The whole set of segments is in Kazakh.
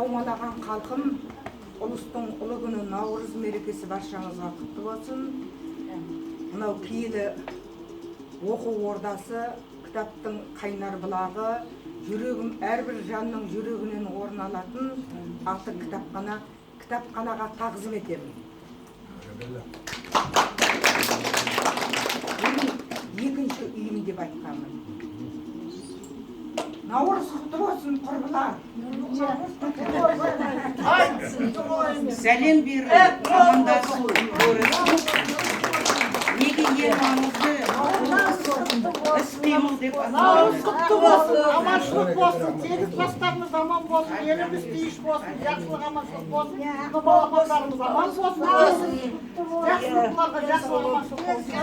домалаған халқым, ұлыстың ұлы күні Наурыз мерекесі баршаңызға құтты болсын. Мынау киелі оқу ордасы, кітаптың қайнар бұлағы, жүрегім әрбір жанның жүрегінен орын алатын аты кітапхана, кітапханаға тағзым етемін. Екінші үйім деп айтқанмын. Наурыз құтты болсын, құрбылар. Сәлем беріп, амандасу көрісу. Неге ең маңызды іс-қимыл деп Наурыз құтты болсын, аманшылық болсын, сегіз жастарымыз аман болсын, еліміз тыныш болсын, жақсылық аманшылық болсын, балапандарымыз аман болсын, жақсылықтарға жақсылық аманшылық болсын.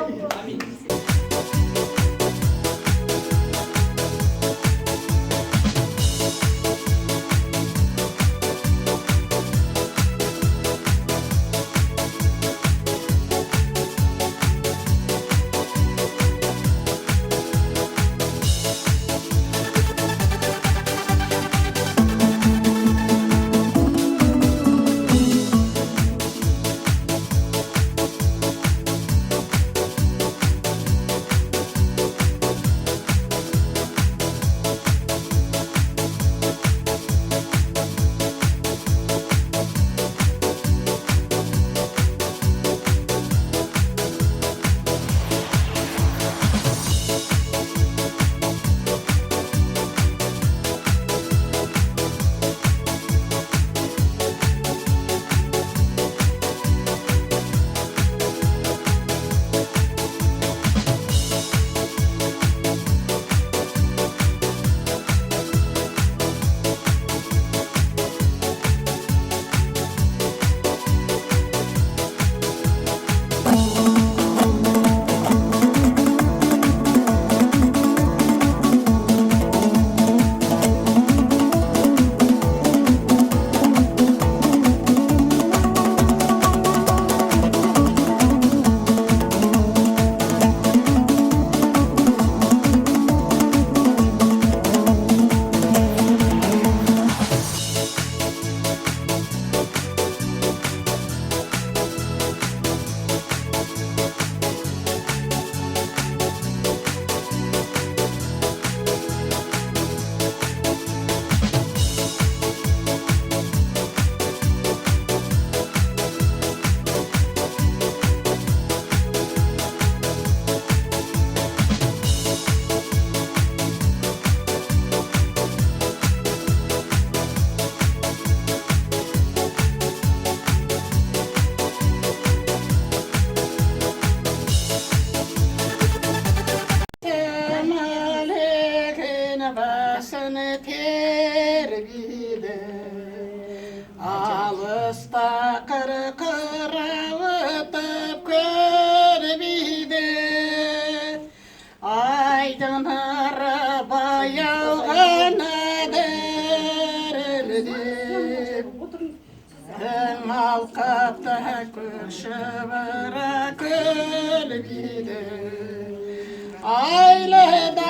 Алыста қырқырауытып көрбейді, айдың ары баяу ғана дірілдеп, түн алқапта көкшібара көлбейді, айлыда